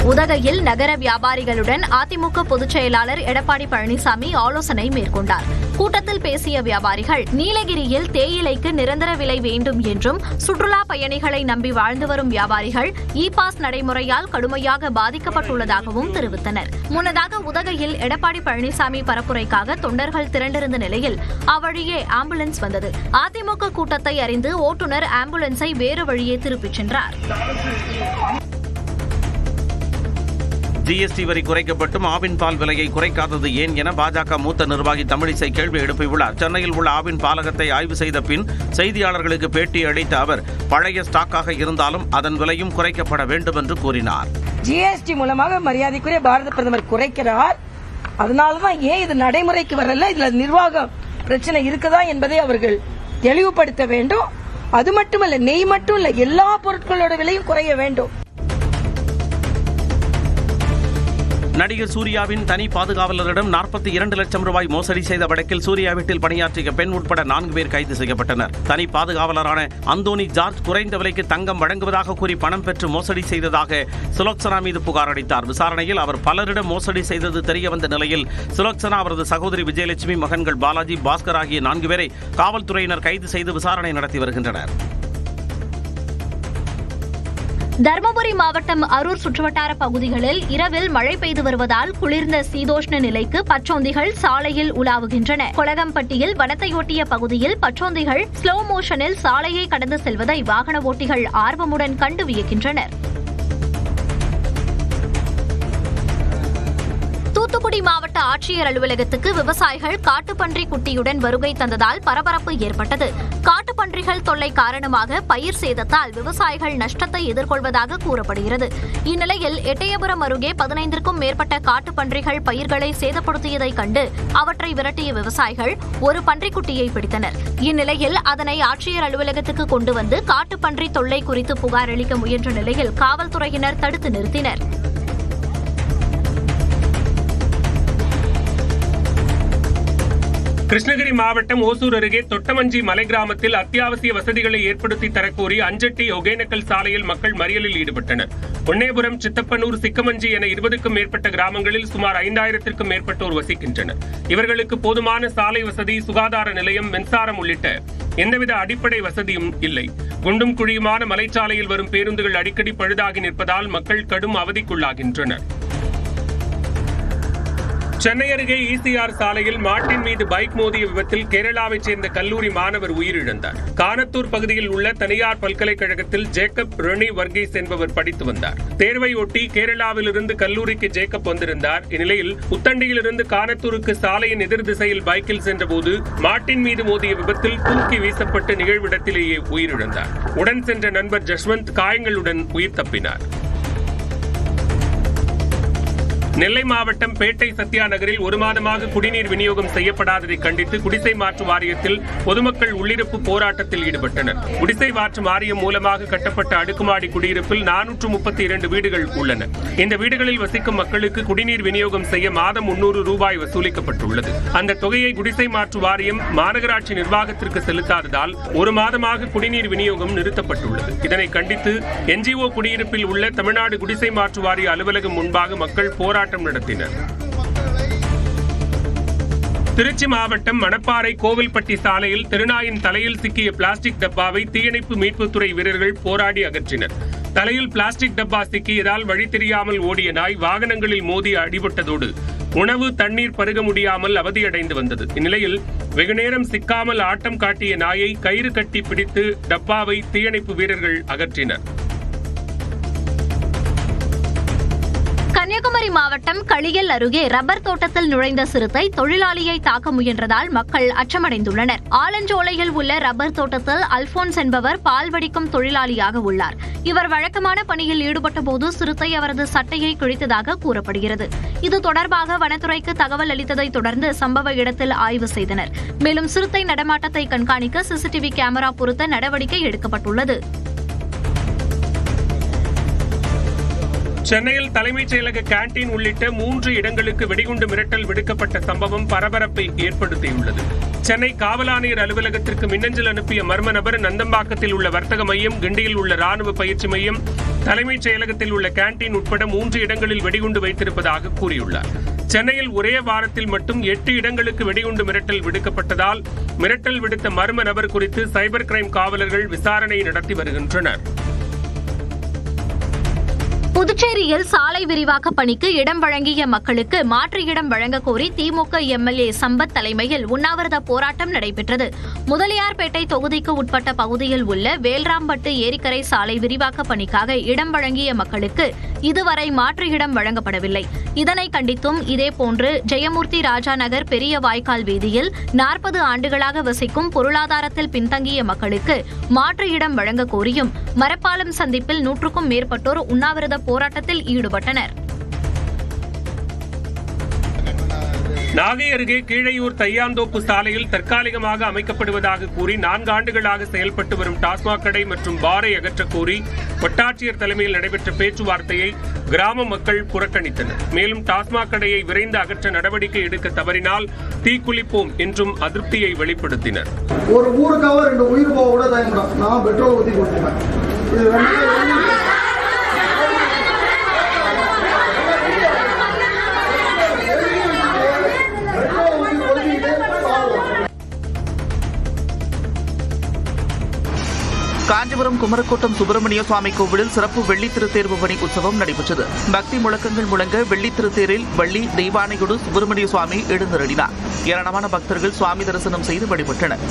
உதகையில் நகர வியாபாரிகளுடன் அதிமுக பொதுச் செயலாளர் எடப்பாடி பழனிசாமி ஆலோசனை மேற்கொண்டார். கூட்டத்தில் பேசிய வியாபாரிகள் நீலகிரியில் தேயிலைக்கு நிரந்தர விலை வேண்டும் என்றும், சுற்றுலா பயணிகளை நம்பி வாழ்ந்து வரும் வியாபாரிகள் இ-பாஸ் நடைமுறையால் கடுமையாக பாதிக்கப்பட்டுள்ளதாகவும் தெரிவித்தனர். முன்னதாக உதகையில் எடப்பாடி பழனிசாமி பரப்புரைக்காக தொண்டர்கள் திரண்டிருந்த நிலையில் அவ்வழியே ஆம்புலன்ஸ் வந்தது. அதிமுக கூட்டத்தை அறிந்து ஓட்டுநர் ஆம்புலன்ஸை வேறு வழியே திருப்பிச் சென்றார். ஜிஎஸ்டி வரி குறைக்கப்பட்டும் ஆவின் பால் விலையை குறைக்காதது ஏன் என பாஜக மூத்த நிர்வாகி தமிழிசை கேள்வி எழுப்பியுள்ளார். சென்னையில் உள்ள ஆவின் பாலகத்தை ஆய்வு செய்த பின் செய்தியாளர்களுக்கு பேட்டி அளித்த அவர் பழைய ஸ்டாக்காக இருந்தாலும் அதன் விலையும் குறைக்கப்பட வேண்டும் என்று கூறினார். ஜிஎஸ்டி மூலமாக மரியாதைக்குரிய பாரத பிரதமர் குறைக்கிறார். அதனாலதான் ஏன் இது நடைமுறைக்கு வரல, இதுல நிர்வாகம் பிரச்சனை இருக்குதா என்பதை அவர்கள் தெளிவுபடுத்த வேண்டும். அது மட்டுமல்ல, நெய் மட்டும் இல்ல, எல்லா பொருட்களோட விலையும் குறைய வேண்டும். நடிகர் சூர்யாவின் தனி பாதுகாவலரிடம் 42 லட்சம் ரூபாய் மோசடி செய்த வழக்கில் சூர்யா வீட்டில் பணியாற்றிய பெண் உட்பட 4 பேர் கைது செய்யப்பட்டனர். தனி பாதுகாவலரான அந்தோனி ஜார்ஜ் குறைந்த விலைக்கு தங்கம் வழங்குவதாக கூறி பணம் பெற்று மோசடி செய்ததாக சுலோக்சனா மீது புகார் அளித்தார். விசாரணையில் அவர் பலரிடம் மோசடி செய்தது தெரியவந்த நிலையில் சுலோக்சனா, அவரது சகோதரி விஜயலட்சுமி, மகன்கள் பாலாஜி, பாஸ்கர் ஆகிய 4 பேரை காவல்துறையினர் கைது செய்து விசாரணை நடத்தி வருகின்றனர். தருமபுரி மாவட்டம் அரூர் சுற்றுவட்டார பகுதிகளில் இரவில் மழை பெய்து வருவதால் குளிர்ந்த சீதோஷ்ண நிலைக்கு பச்சோந்திகள் சாலையில் உலாவுகின்றன. கொளகம்பட்டியில் வனத்தையொட்டிய பகுதியில் பச்சோந்திகள் ஸ்லோ மோஷனில் சாலையை கடந்து செல்வதை வாகன ஓட்டிகள் ஆர்வமுடன் கண்டு வியக்கின்றனர். தூத்துக்குடி மாவட்ட ஆட்சியர் அலுவலகத்துக்கு விவசாயிகள் காட்டுப்பன்றி குட்டியுடன் வருகை தந்ததால் பரபரப்பு ஏற்பட்டது. காட்டுப்பன்றிகள் தொல்லை காரணமாக பயிர் சேதத்தால் விவசாயிகள் நஷ்டத்தை எதிர்கொள்வதாக கூறப்படுகிறது. இந்நிலையில் எட்டயபுரம் அருகே 15க்கும் மேற்பட்ட காட்டுப்பன்றிகள் பயிர்களை சேதப்படுத்தியதைக் கண்டு அவற்றை விரட்டிய விவசாயிகள் ஒரு பன்றிக்குட்டியை பிடித்தனர். இந்நிலையில் அதனை ஆட்சியர் அலுவலகத்துக்கு கொண்டு வந்து காட்டுப்பன்றி தொல்லை குறித்து புகார் அளிக்க முயன்ற நிலையில் காவல்துறையினர் தடுத்து நிறுத்தினர். கிருஷ்ணகிரி மாவட்டம் ஓசூர் அருகே தொட்டமஞ்சி மலை கிராமத்தில் அத்தியாவசிய வசதிகளை ஏற்படுத்தி தரக்கோரி அஞ்சட்டி ஒகேனக்கல் சாலையில் மக்கள் மறியலில் ஈடுபட்டனர். பொன்னேபுரம், சித்தப்பனூர், சிக்கமஞ்சி என 20க்கும் மேற்பட்ட கிராமங்களில் சுமார் 5000க்கும் மேற்பட்டோர் வசிக்கின்றனர். இவர்களுக்கு போதுமான சாலை வசதி, சுகாதார நிலையம், மின்சாரம் உள்ளிட்ட எந்தவித அடிப்படை வசதியும் இல்லை. குண்டும் குழியுமான மலைச்சாலையில் வரும் பேருந்துகள் அடிக்கடி பழுதாகி நிற்பதால் மக்கள் கடும் அவதிக்குள்ளாகின்றனர். சென்னை அருகே ஈசிஆர் சாலையில் மாட்டின் மீது பைக் மோதிய விபத்தில் கேரளாவைச் சேர்ந்த கல்லூரி மாணவர் உயிரிழந்தார். கானத்தூர் பகுதியில் உள்ள தனியார் பல்கலைக்கழகத்தில் ஜேக்கப் ரெனி வர்கீஸ் என்பவர் படித்து வந்தார். தேர்வை ஒட்டி கேரளாவிலிருந்து கல்லூரிக்கு ஜேக்கப் வந்திருந்தார். இந்நிலையில் உத்தண்டியிலிருந்து கானத்தூருக்கு சாலையின் எதிர் திசையில் பைக்கில் சென்றபோது மாட்டின் மீது மோதிய விபத்தில் தூக்கி வீசப்பட்டு நிகழ்விடத்திலேயே உயிரிழந்தார். உடன் சென்ற நண்பர் ஜஸ்வந்த் காயங்களுடன் உயிர் தப்பினார். நெல்லை மாவட்டம் பேட்டை சத்யா நகரில் 1 மாதமாக குடிநீர் விநியோகம் செய்யப்படாததை கண்டித்து குடிசை மாற்று வாரியத்தில் பொதுமக்கள் உள்ளிருப்பு போராட்டத்தில் ஈடுபட்டனர். குடிசை மாற்று வாரியம் மூலமாக கட்டப்பட்ட அடுக்குமாடி குடியிருப்பில் 432 வீடுகள் உள்ளன. இந்த வீடுகளில் வசிக்கும் மக்களுக்கு குடிநீர் விநியோகம் செய்ய மாதம் 300 ரூபாய் வசூலிக்கப்பட்டுள்ளது. அந்த தொகையை குடிசை மாற்று வாரியம் மாநகராட்சி நிர்வாகத்திற்கு செலுத்தாததால் 1 மாதமாக குடிநீர் விநியோகம் நிறுத்தப்பட்டுள்ளது. இதனை கண்டித்து என்ஜிஓ குடியிருப்பில் உள்ள தமிழ்நாடு குடிசை மாற்று வாரிய அலுவலகம் முன்பாக மக்கள் போராட்டம் நடத்தினர். திருச்சி மாவட்டம் மணப்பாறை கோவில்பட்டி சாலையில் திருநாயின் தலையில் சிக்கிய பிளாஸ்டிக் டப்பாவை தீயணைப்பு மீட்புத்துறை வீரர்கள் போராடி அகற்றினர். தலையில் பிளாஸ்டிக் டப்பா சிக்கியதால் வழி தெரியாமல் ஓடிய நாய் வாகனங்களில் மோதி அடிபட்டதோடு உணவு, தண்ணீர் பருக முடியாமல் அவதியடைந்து வந்தது. இந்நிலையில் வெகுநேரம் சிக்காமல் ஆட்டம் காட்டிய நாயை கயிறு கட்டி பிடித்து டப்பாவை தீயணைப்பு வீரர்கள் அகற்றினர். கன்னியாகுமரி மாவட்டம் களியல் அருகே ரப்பர் தோட்டத்தில் நுழைந்த சிறுத்தை தொழிலாளியை தாக்க முயன்றதால் மக்கள் அச்சமடைந்துள்ளனர். ஆலஞ்சோலையில் உள்ள ரப்பர் தோட்டத்தில் அல்போன்ஸ் என்பவர் பால் வடிக்கும் தொழிலாளியாக உள்ளார். இவர் வழக்கமான பணியில் ஈடுபட்ட போது சிறுத்தை அவரது சட்டையை கிழித்ததாக கூறப்படுகிறது. இது தொடர்பாக வனத்துறைக்கு தகவல் அளித்ததை தொடர்ந்து சம்பவ இடத்தில் ஆய்வு செய்தனர். மேலும் சிறுத்தை நடமாட்டத்தை கண்காணிக்க சிசிடிவி கேமரா பொருத்த நடவடிக்கை எடுக்கப்பட்டுள்ளது. சென்னையில் தலைமைச் செயலக கேண்டீன் உள்ளிட்ட 3 இடங்களுக்கு வெடிகுண்டு மிரட்டல் விடுக்கப்பட்ட சம்பவம் பரபரப்பை ஏற்படுத்தியுள்ளது. சென்னை காவல் ஆணையர் அலுவலகத்திற்கு மின்னஞ்சல் அனுப்பிய மர்ம நபர் நந்தம்பாக்கத்தில் உள்ள வர்த்தக மையம், கிண்டியில் உள்ள ராணுவ பயிற்சி மையம், தலைமைச் செயலகத்தில் உள்ள கேண்டீன் உட்பட 3 இடங்களில் வெடிகுண்டு வைத்திருப்பதாக கூறியுள்ளார். சென்னையில் ஒரே வாரத்தில் மட்டும் 8 இடங்களுக்கு வெடிகுண்டு மிரட்டல் விடுக்கப்பட்டதால் மிரட்டல் விடுத்த மர்ம நபர் குறித்து சைபர் கிரைம் காவலர்கள் விசாரணை நடத்தி வருகின்றனர். புதுச்சேரியில் சாலை விரிவாக்க பணிக்கு இடம் வழங்கிய மக்களுக்கு மாற்று இடம் வழங்க கோரி திமுக எம்எல்ஏ சம்பத் தலைமையில் உண்ணாவிரத போராட்டம் நடைபெற்றது. முதலியார்பேட்டை தொகுதிக்கு உட்பட்ட பகுதியில் உள்ள வேல்ராம்பட்டு ஏரிக்கரை சாலை விரிவாக்க பணிக்காக இடம் வழங்கிய மக்களுக்கு இதுவரை மாற்று இடம் வழங்கப்படவில்லை. இதனை கண்டித்தும் இதேபோன்று ஜெயமூர்த்தி ராஜா நகர் பெரிய வாய்க்கால் வீதியில் 40 ஆண்டுகளாக வசிக்கும் பொருளாதாரத்தில் பின்தங்கிய மக்களுக்கு மாற்று இடம் வழங்க கோரியும் மரப்பாலம் சந்திப்பில் 100க்கும் மேற்பட்டோர் உண்ணாவிரத போராட்டத்தில் ஈடுபட்டனர். நாகை அருகே கீழையூர் தையாந்தோப்பு சாலையில் தற்காலிகமாக அமைக்கப்படுவதாக கூறி 4 ஆண்டுகளாக செயல்பட்டு வரும் டாஸ்மாக் கடை மற்றும் பாரை அகற்றக் கோரி வட்டாட்சியர் தலைமையில் நடைபெற்ற பேச்சுவார்த்தையை கிராம மக்கள் புறக்கணித்தனர். மேலும் டாஸ்மாக் கடையை விரைந்து அகற்ற நடவடிக்கை எடுக்க தவறினால் தீக்குளிப்போம் என்றும் அதிருப்தியை வெளிப்படுத்தினர். ஒரு ஊருக்காக 2 உயிர் போக கூட தயங்குறோம். நான் பெட்ரோல் ஊற்றி கொடுத்துருவேன். காஞ்சிபுரம் குமரக்கோட்டம் சுப்பிரமணிய சுவாமி கோவிலில் சிறப்பு வெள்ளி திருத்தேர்வு பணி உற்சவம் நடைபெற்றது. பக்தி முழக்கங்கள் முழங்க வெள்ளி திருத்தேரில் வள்ளி தெய்வானையோடு சுப்பிரமணிய சுவாமி எழுந்தருளினார். ஏராளமான பக்தர்கள் சுவாமி தரிசனம் செய்து வழிபட்டனர்.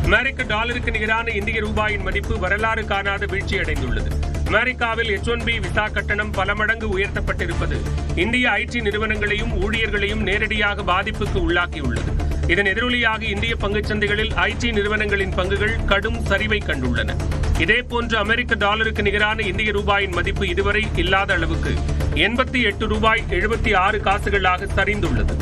அமெரிக்க டாலருக்கு நிகரான இந்திய ரூபாயின் மதிப்பு வரலாறு காணாத வீழ்ச்சியடைந்துள்ளது. அமெரிக்காவில் H-1B விசா கட்டணம் பல மடங்கு உயர்த்தப்பட்டிருப்பது இந்திய ஐடி நிறுவனங்களையும் ஊழியர்களையும் நேரடியாக பாதிப்புக்கு உள்ளாக்கியுள்ளது. இதன் எதிரொலியாக இந்திய பங்குச்சந்தைகளில் ஐடி நிறுவனங்களின் பங்குகள் கடும் சரிவை கண்டுள்ளன. இதேபோன்று அமெரிக்க டாலருக்கு நிகரான இந்திய ரூபாயின் மதிப்பு இதுவரை இல்லாத அளவுக்கு 88 ரூபாய் 76 காசுகளாக சரிந்துள்ளது.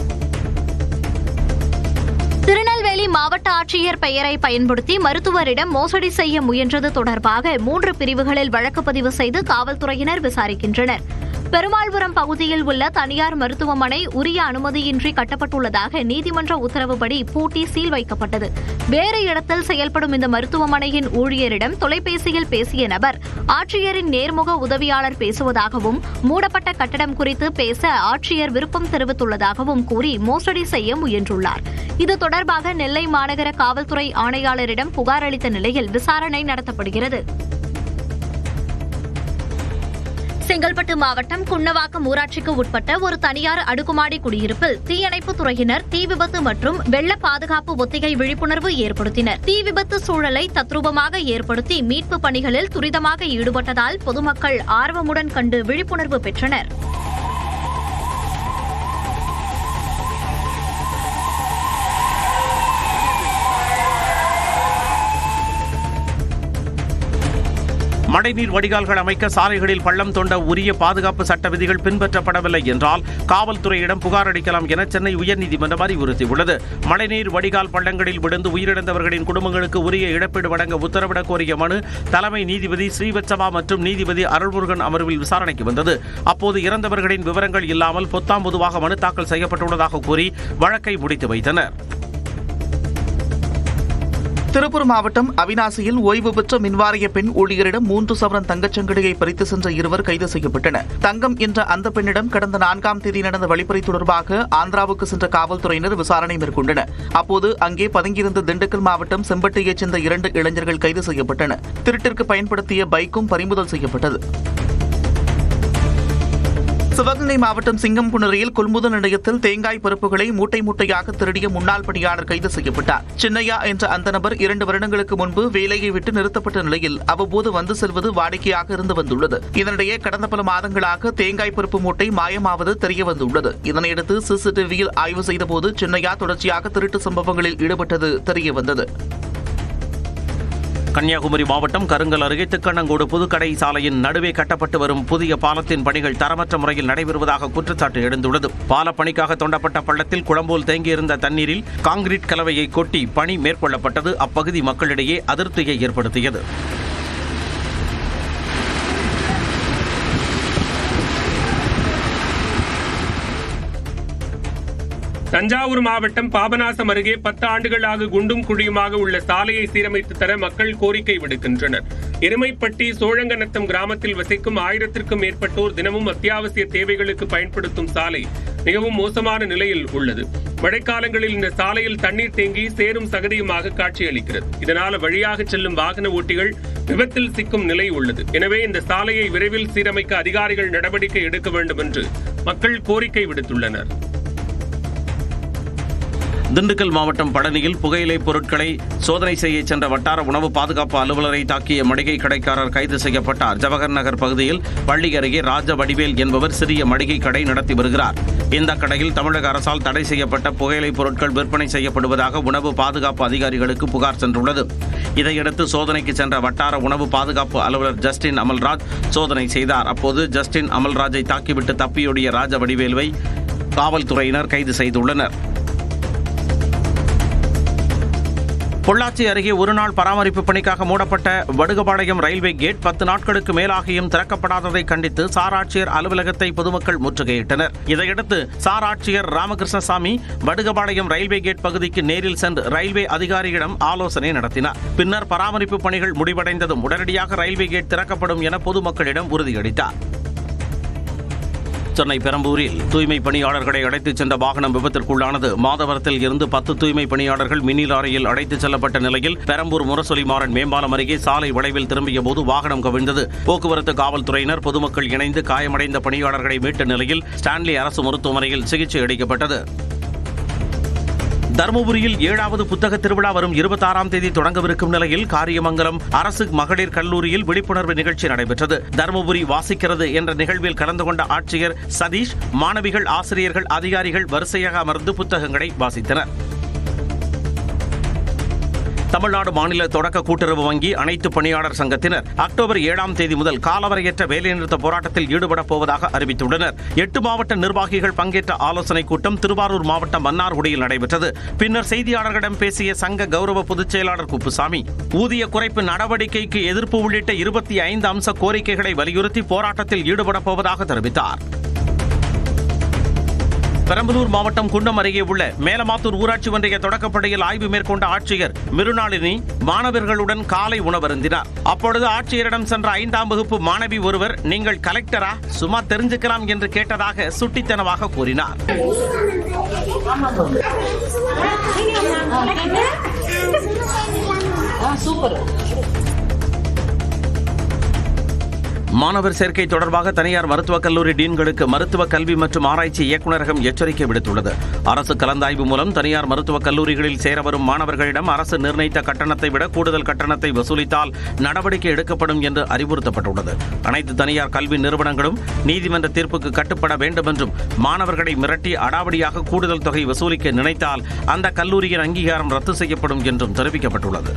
திருநெல்வேலி மாவட்ட ஆட்சியர் பெயரை பயன்படுத்தி மருத்துவரிடம் மோசடி செய்ய முயன்றது தொடர்பாக 3 பிரிவுகளில் வழக்கு பதிவு செய்து காவல்துறையினர் விசாரிக்கின்றனர். பெருமாள்புரம் பகுதியில் உள்ள தனியார் மருத்துவமனை உரிய அனுமதியின்றி கட்டப்பட்டுள்ளதாக நீதிமன்ற உத்தரவுப்படி பூட்டி சீல் வைக்கப்பட்டது. வேறு இடத்தில் செயல்படும் இந்த மருத்துவமனையின் ஊழியரிடம் தொலைபேசியில் பேசிய நபர் ஆட்சியரின் நேர்முக உதவியாளர் பேசுவதாகவும் மூடப்பட்ட கட்டடம் குறித்து பேச ஆட்சியர் விருப்பம் தெரிவித்துள்ளதாகவும் கூறி மோசடி செய்ய முயன்றுள்ளார். இது தொடர்பாக நெல்லை மாநகர காவல்துறை ஆணையாளரிடம் புகார் அளித்த நிலையில் விசாரணை நடத்தப்படுகிறது. செங்கல்பட்டு மாவட்டம் குன்னவாக்கம் ஊராட்சிக்கு உட்பட்ட ஒரு தனியார் அடுக்குமாடி குடியிருப்பில் தீயணைப்புத் துறையினர் தீ விபத்து மற்றும் வெள்ள பாதுகாப்பு ஒத்திகை விழிப்புணர்வு ஏற்படுத்தினர். தீ விபத்து சூழலை தத்ரூபமாக ஏற்படுத்தி மீட்பு பணிகளில் துரிதமாக ஈடுபட்டதால் பொதுமக்கள் ஆர்வமுடன் கண்டு விழிப்புணர்வு பெற்றனர். மழைநீர் வடிகால்கள் அமைக்க சாலைகளில் பள்ளம் தோண்ட உரிய பாதுகாப்பு சட்ட விதிகள் பின்பற்றப்படவில்லை என்றால் காவல்துறையிடம் புகார் அளிக்கலாம் என சென்னை உயர்நீதிமன்றம் அறிவுறுத்தியுள்ளது. மழைநீர் வடிகால் பள்ளங்களில் விழுந்து உயிரிழந்தவர்களின் குடும்பங்களுக்கு உரிய இழப்பீடு வழங்க உத்தரவிடக் கோரிய மனு தலைமை நீதிபதி ஸ்ரீவத்சவா மற்றும் நீதிபதி அருள்முருகன் அமர்வில் விசாரணைக்கு வந்தது. அப்போது இறந்தவர்களின் விவரங்கள் இல்லாமல் பொத்தாம் பொதுவாக மனு தாக்கல் செய்யப்பட்டுள்ளதாக கூறி வழக்கை முடித்து வைத்தனர். திருப்பூர் மாவட்டம் அவிநாசியில் ஓய்வு பெற்ற மின்வாரிய பெண் ஊழியரிடம் 3 சவரன் தங்கச்சங்கிலியை பறித்து சென்ற 2 கைது செய்யப்பட்டனர். தங்கம் என்ற அந்த பெண்ணிடம் கடந்த 4ஆம் தேதி நடந்த வழிப்பறி தொடர்பாக ஆந்திராவுக்கு சென்ற காவல்துறையினர் விசாரணை மேற்கொண்டனர். அப்போது அங்கே பதுங்கியிருந்த திண்டுக்கல் மாவட்டம் செம்பட்டியைச் சேர்ந்த 2 இளைஞர்கள் கைது செய்யப்பட்டனர். திருட்டிற்கு பயன்படுத்திய பைக்கும் பறிமுதல் செய்யப்பட்டது. சிவகங்கை மாவட்டம் சிங்கம்புணரியில் கொள்முதல் நிலையத்தில் தேங்காய் பருப்புகளை மூட்டை மூட்டையாக திருடிய முன்னாள் பணியாளர் கைது செய்யப்பட்டார். சின்னையா என்ற அந்த நபர் 2 வருடங்களுக்கு முன்பு வேலையை விட்டு நிறுத்தப்பட்ட நிலையில் அவ்வப்போது வந்து செல்வது வாடிக்கையாக இருந்து வந்துள்ளது. இதனிடையே கடந்த பல மாதங்களாக தேங்காய் பருப்பு மூட்டை மாயமாவது தெரியவந்துள்ளது. இதனையடுத்து சிசிடிவியில் ஆய்வு செய்தபோது சின்னையா தொடர்ச்சியாக திருட்டு சம்பவங்களில் ஈடுபட்டது தெரியவந்தது. கன்னியாகுமரி மாவட்டம் கருங்கல் அருகே திக்கண்ணங்கோடு புதுக்கடை சாலையின் நடுவே கட்டப்பட்டு வரும் புதிய பாலத்தின் பணிகள் தரமற்ற முறையில் நடைபெறுவதாக குற்றச்சாட்டு எழுந்துள்ளது. பாலப்பணிக்காக தோண்டப்பட்ட பள்ளத்தில் குளம்போல் தேங்கியிருந்த தண்ணீரில் கான்கிரீட் கலவையை கொட்டி பணி மேற்கொள்ளப்பட்டது அப்பகுதி மக்களிடையே அதிருப்தியை ஏற்படுத்தியது. தஞ்சாவூர் மாவட்டம் பாபநாசம் அருகே 10 ஆண்டுகளாக குண்டும் குழியுமாக உள்ள சாலையை சீரமைத்து தர மக்கள் கோரிக்கை விடுக்கின்றனர். எருமைப்பட்டி சோழங்கநத்தம் கிராமத்தில் வசிக்கும் 1000க்கும் மேற்பட்டோர் தினமும் அத்தியாவசிய தேவைகளுக்கு பயன்படுத்தும் சாலை மிகவும் மோசமான நிலையில் உள்ளது. மழைக்காலங்களில் இந்த சாலையில் தண்ணீர் தேங்கி சேரும் சகதியுமாக காட்சியளிக்கிறது. இதனால் வழியாக செல்லும் வாகன ஓட்டிகள் விபத்தில் சிக்கும் நிலை உள்ளது. எனவே இந்த சாலையை விரைவில் சீரமைக்க அதிகாரிகள் நடவடிக்கை எடுக்க வேண்டும் என்று மக்கள் கோரிக்கை விடுத்துள்ளனர். திண்டுக்கல் மாவட்டம் பழனியில் புகையிலை பொருட்களை சோதனை செய்ய சென்ற வட்டார உணவு பாதுகாப்பு அலுவலரை தாக்கிய மளிகை கடைக்காரர் கைது செய்யப்பட்டார். ஜவஹர் நகர் பகுதியில் பள்ளி அருகே ராஜ வடிவேல் என்பவர் சிறிய மளிகை கடை நடத்தி வருகிறார். இந்த கடையில் தமிழக அரசால் தடை செய்யப்பட்ட புகையிலை பொருட்கள் விற்பனை செய்யப்படுவதாக உணவு பாதுகாப்பு அதிகாரிகளுக்கு புகார் சென்றுள்ளது. இதையடுத்து சோதனைக்கு சென்ற வட்டார உணவு பாதுகாப்பு அலுவலர் ஜஸ்டின் அமல்ராஜ் சோதனை செய்தார். அப்போது ஜஸ்டின் அமல்ராஜை தாக்கிவிட்டு தப்பியோடிய ராஜ வடிவேலுவை காவல்துறையினர் கைது செய்துள்ளனர். பொள்ளாச்சி அருகே ஒருநாள் பராமரிப்பு பணிக்காக மூடப்பட்ட வடுகபாளையம் ரயில்வே கேட் 10 நாட்களுக்கு மேலாகியும் திறக்கப்படாததை கண்டித்து சார் ஆட்சியர் அலுவலகத்தை பொதுமக்கள் முற்றுகையிட்டனர். இதையடுத்து சார் ஆட்சியர் ராமகிருஷ்ணசாமி வடுகபாளையம் ரயில்வே கேட் பகுதிக்கு நேரில் சென்று ரயில்வே அதிகாரியிடம் ஆலோசனை நடத்தினார். பின்னர் பராமரிப்பு பணிகள் முடிவடைந்ததும் உடனடியாக ரயில்வே கேட் திறக்கப்படும் என பொதுமக்களிடம் உறுதியளித்தார். சென்னை பெரம்பூரில் தூய்மை பணியாளர்களை அழைத்துச் சென்ற வாகனம் விபத்திற்குள்ளானது. மாதவரத்தில் இருந்து 10 தூய்மை பணியாளர்கள் மினி லாரியில் அழைத்துச் செல்லப்பட்ட நிலையில் பெரம்பூர் முரசொலிமாறன் மேம்பாலம் அருகே சாலை வளைவில் திரும்பிய போது வாகனம் கவிழ்ந்தது. போக்குவரத்து காவல்துறையினர் பொதுமக்கள் இணைந்து காயமடைந்த பணியாளர்களை மீட்ட நிலையில் ஸ்டான்லி அரசு மருத்துவமனையில் சிகிச்சை அளிக்கப்பட்டது. தருமபுரியில் 7வது புத்தக திருவிழா வரும் 26ஆம் தேதி தொடங்கவிருக்கும் நிலையில் காரியமங்கலம் அரசு மகளிர் கல்லூரியில் விழிப்புணர்வு நிகழ்ச்சி நடைபெற்றது. தருமபுரி வாசிக்கிறது என்ற நிகழ்வில் கலந்து கொண்ட ஆட்சியர் சதீஷ், மாணவிகள், ஆசிரியர்கள், அதிகாரிகள் வரிசையாக அமர்ந்து புத்தகங்களை வாசித்தனர். தமிழ்நாடு மாநில தொடக்க கூட்டுறவு வங்கி அனைத்து பணியாளர் சங்கத்தினர் அக்டோபர் 7ஆம் தேதி முதல் காலவரையற்ற வேலைநிறுத்த போராட்டத்தில் ஈடுபடப் போவதாக அறிவித்துள்ளனர். 8 மாவட்ட நிர்வாகிகள் பங்கேற்ற ஆலோசனைக் கூட்டம் திருவாரூர் மாவட்டம் மன்னார்குடியில் நடைபெற்றது. பின்னர் செய்தியாளர்களிடம் பேசிய சங்க கௌரவ பொதுச் செயலாளர் குப்புசாமி, ஊதிய குறைப்பு நடவடிக்கைக்கு எதிர்ப்பு உள்ளிட்ட 25 அம்ச கோரிக்கைகளை வலியுறுத்தி போராட்டத்தில் ஈடுபடப் போவதாக தெரிவித்தார். பெரம்பலூர் மாவட்டம் குன்னம் அருகே உள்ள மேலமாத்தூர் ஊராட்சி ஒன்றிய தொடக்கப்பள்ளியில் ஆய்வு மேற்கொண்ட ஆட்சியர் மிருணாளினி மாணவர்களுடன் காலை உணவருந்தினார். அப்பொழுது ஆட்சியரிடம் சென்ற 5ஆம் வகுப்பு மாணவி ஒருவர், நீங்கள் கலெக்டரா, சும்மா தெரிஞ்சுக்கலாம் என்று கேட்டதாக சுட்டித்தனமாக கூறினார். மாணவர் சேர்க்கை தொடர்பாக தனியார் மருத்துவக் கல்லூரி டீன்களுக்கு மருத்துவ கல்வி மற்றும் ஆராய்ச்சி இயக்குநரகம் எச்சரிக்கை விடுத்துள்ளது. அரசு கலந்தாய்வு மூலம் தனியார் மருத்துவக் கல்லூரிகளில் சேர வரும் மாணவர்களிடம் அரசு நிர்ணயித்த கட்டணத்தை விட கூடுதல் கட்டணத்தை வசூலித்தால் நடவடிக்கை எடுக்கப்படும் என்று அறிவுறுத்தப்பட்டுள்ளது. அனைத்து தனியார் கல்வி நிறுவனங்களும் நீதிமன்ற தீர்ப்புக்கு கட்டுப்பட வேண்டும் என்றும், மாணவர்களை மிரட்டி அடாவடியாக கூடுதல் தொகை வசூலிக்க நினைத்தால் அந்த கல்லூரியின் அங்கீகாரம் ரத்து செய்யப்படும் என்றும் தெரிவிக்கப்பட்டுள்ளது.